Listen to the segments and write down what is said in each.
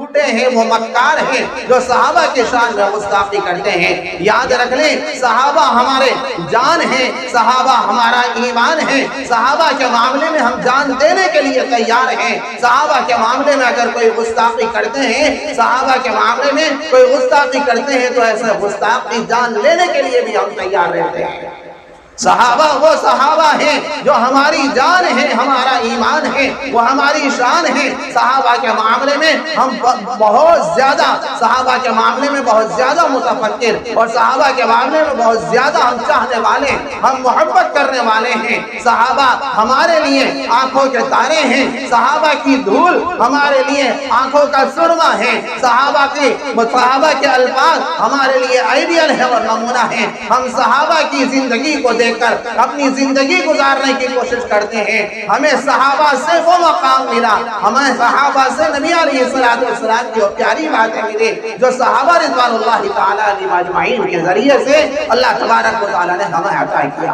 جھوٹے ہیں، وہ مکار ہیں جو صحابہ کی شان میں گستاخی کرتے ہیں۔ یاد رکھ لیں صحابہ ہمارے جان ہیں، صحابہ ہمارا ایمان ہے، صحابہ کے معاملے میں ہم جان دینے کے لیے تیار ہیں۔ صحابہ کے معاملے میں اگر کوئی گستاخی کرتے ہیں، صحابہ کے معاملے میں کوئی گستاخی کرتے ہیں تو ایسے گستاخی جان لینے کے لیے بھی ہم تیار رہتے ہیں۔ صحابہ وہ صحابہ ہیں جو ہماری جان ہے، ہمارا ایمان ہے، وہ ہماری شان ہے۔ صحابہ کے معاملے میں ہم بہت زیادہ، صحابہ کے معاملے میں بہت زیادہ متفکر، اور صحابہ کے معاملے میں بہت زیادہ ہم چاہنے والے، ہم محبت کرنے والے ہیں۔ صحابہ ہمارے لیے آنکھوں کے تارے ہیں، صحابہ کی دھول ہمارے لیے آنکھوں کا سرما ہے، صحابہ کے الفاظ ہمارے لیے آئیڈیل ہے اور نمونہ ہے۔ ہم صحابہ کی زندگی کو دیکھ کر اپنی زندگی گزارنے کی کوشش کرتے ہیں۔ ہمیں صحابہ سے وہ مقام ملا، ہمیں صحابہ سے نبی علیہ السلام کی پیاری باتیں ملی جو صحابہ رضوان اللہ تعالیٰ علیہم اجمعین کے ذریعے سے اللہ تبارک و تعالیٰ نے ہمیں عطا کیا۔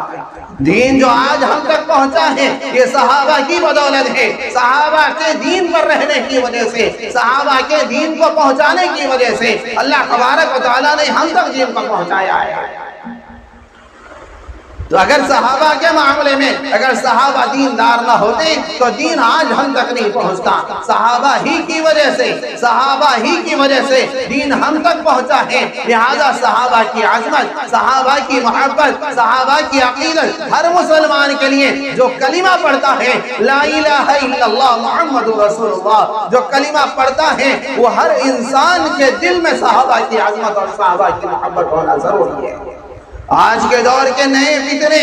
دین جو آج ہم تک پہنچا ہے یہ صحابہ کی بدولت ہے، صحابہ کے دین پر رہنے کی وجہ سے، صحابہ کے دین کو پہنچانے کی وجہ سے اللہ تبارک و تعالیٰ نے ہم تک دین کو پہنچایا ہے۔ تو اگر صحابہ کے معاملے میں اگر صحابہ دیندار نہ ہوتے تو دین آج ہم تک نہیں پہنچتا۔ صحابہ ہی کی وجہ سے، صحابہ ہی کی وجہ سے دین ہم تک پہنچا ہے۔ لہذا صحابہ کی عظمت، صحابہ کی محبت، صحابہ کی عقیدت ہر مسلمان کے لیے جو کلمہ پڑھتا ہے لا الہ الا اللہ محمد رسول اللہ، جو کلمہ پڑھتا ہے وہ ہر انسان کے دل میں صحابہ کی عظمت اور صحابہ کی محبت ہونا ضروری ہے۔ آج کے دور کے نئے فتنے،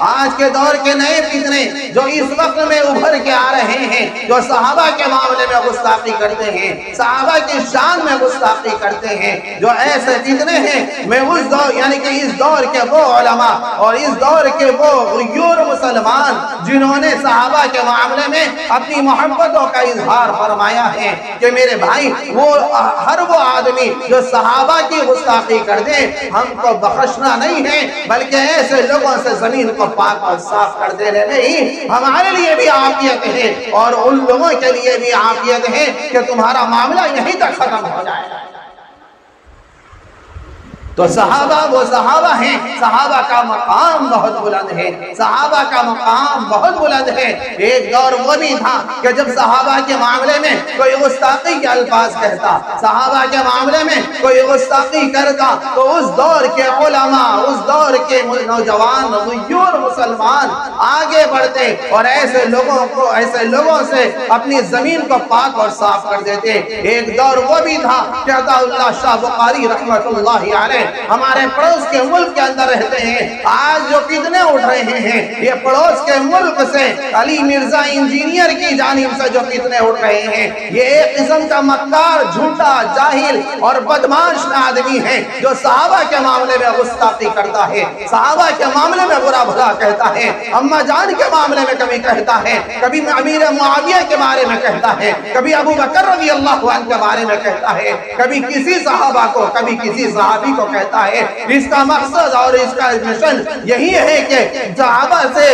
آج کے دور کے نئے فتنے جو اس وقت میں ابھر کے آ رہے ہیں، جو صحابہ کے معاملے میں گستاخی کرتے ہیں، صحابہ کی شان میں گستاخی کرتے ہیں، جو ایسے فتنے ہیں، میں اس دور یعنی کہ اس دور کے وہ علماء اور اس دور کے وہ غیور مسلمان جنہوں نے صحابہ کے معاملے میں اپنی محبتوں کا اظہار فرمایا ہے کہ میرے بھائی وہ ہر وہ آدمی جو صحابہ کی گستاخی کر دے ہم کو بخشنا نہیں ہے، بلکہ ایسے لوگوں سے زمین کو پاک اور صاف کر دینے میں ہی ہمارے لیے بھی عافیت ہے اور ان لوگوں کے لیے بھی عافیت ہے کہ تمہارا معاملہ یہیں تک ختم ہو جائے۔ تو صحابہ وہ صحابہ ہیں، صحابہ کا مقام بہت بلند ہے، صحابہ کا مقام بہت بلند ہے۔ ایک دور وہ بھی تھا کہ جب صحابہ کے معاملے میں کوئی گستاخی کے الفاظ کہتا، صحابہ کے معاملے میں کوئی گستاخی کرتا تو اس دور کے علماء، اس دور کے نوجوان غیور مسلمان آگے بڑھتے اور ایسے لوگوں سے اپنی زمین کو پاک اور صاف کر دیتے۔ ایک دور وہ بھی تھا کہ عطا اللہ شاہ بخاری رحمت اللہ علیہ ہمارے پڑوس کے ملک کے اندر رہتے ہیں۔ آج جو فتنے اٹھ رہے ہیں یہ پڑوس کے ملک سے علی مرزا انجینئر کی جانب سے جو فتنے اٹھ رہے ہیں، یہ ایک قسم کا مکار، جھوٹا، جاہل اور بدمعاش آدمی ہے جو صحابہ کے معاملے میں گستاخی کرتا ہے، صحابہ کے معاملے میں برا بھلا کہتا ہے، اماں جان کے معاملے میں کبھی کہتا ہے، کبھی امیر معاویہ کے بارے میں کہتا ہے، کبھی ابو بکر رضی اللہ عنہ کے بارے میں کہتا ہے، کبھی کسی صحابہ کو، کبھی کسی صحابی کو کہتا ہے۔ اس کا مقصد اور اس کا مشن یہی ہے کہ صحابہ سے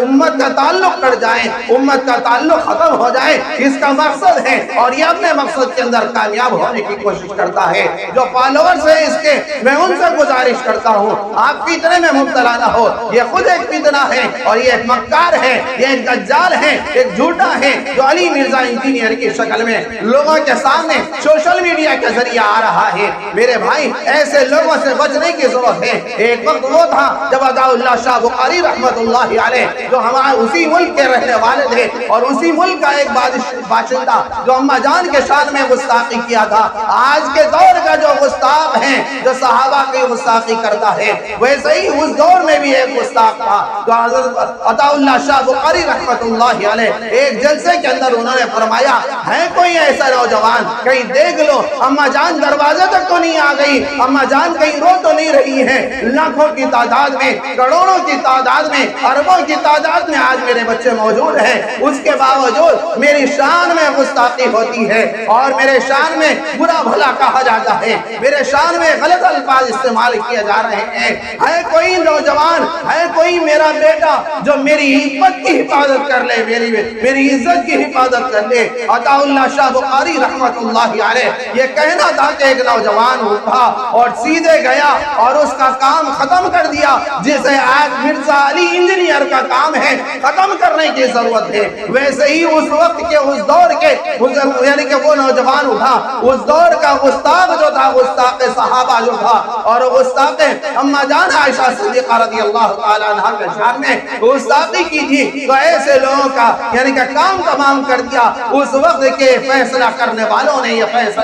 امت کا تعلق کٹ جائے، امت کا تعلق ختم ہو جائے، اس کا مقصد ہے اور یہ اپنے مقصد کے اندر کامیاب ہونے کی کوشش کرتا ہے۔ جو فالوورز ہیں اس کے، میں ان سے گزارش کرتا ہوں آپ فتنے میں مبتلا نہ ہو، یہ خود ایک فتنہ ہے اور یہ ایک مکار ہے، یہ ایک دجال ہے، ایک جھوٹا ہے جو علی مرزا انجینئر کی شکل میں لوگوں کے سامنے سوشل میڈیا کے ذریعے آ رہا ہے۔ میرے بھائی ایسے لوگوں سے بچنے کی ضرورت ہے۔ ایک وقت وہ تھا جب عطا اللہ شاہ بخاری رحمت اللہ علیہ جو ہمارے اسی ملک کے رہنے والے تھے اور اسی ملک کا ایک باشندہ جو اماں جان کے شان میں گستاخی کیا تھا، آج کے دور کا جو گستاخ ہے جو صحابہ کی گستاخی کرتا ہے ویسے ہی اس دور میں بھی ایک گستاخ تھا جو عطا اللہ شاہ بخاری رحمت اللہ علیہ ایک جلسے کے اندر انہوں نے فرمایا ہے کوئی ایسا نوجوان کہیں دیکھ لو اماں جان دروازے تک تو نہیں آ گئی، اماں جان کہیں رو تو نہیں رہی ہیں، لاکھوں کی تعداد میں، کروڑوں کی تعداد میں، اربوں کی تعداد میں آج میرے بچے موجود ہیں، اس کے باوجود میری شان میں گستاخی ہوتی ہے اور میرے شان میں برا بھلا کہا جاتا ہے، میرے شان میں غلط الفاظ استعمال کیے جا رہے ہیں۔ ہے کوئی نوجوان، ہے کوئی میرا بیٹا جو میری عزت کی حفاظت کر لے، میری عزت کی حفاظت کر لے۔ عطا اللہ شاہ بخاری رحمت اللہ علیہ یہ کہنا تھا کہ ایک نوجوان اٹھا اور سیدھے گیا اور اس کا کام ختم کر دیا، جسے آج مرزا علی انجینئر کا کام ہے ختم کرنے کی ضرورت ہے، ویسے ہی اس وقت کے اس دور کے یعنی کہ وہ نوجوان اٹھا، اس دور کا گستاخ جو تھا، گستاخ صحابہ جو تھا اور گستاخ اما جان عائشہ صدیقہ رضی اللہ تعالیٰ عنہ کے شان میں گستاخی کی تھی، تو ایسے لوگوں کا یعنی کہ کام تمام کر دیا۔ اس وقت کے فیصلہ کرنے والوں نے یہ فیصلہ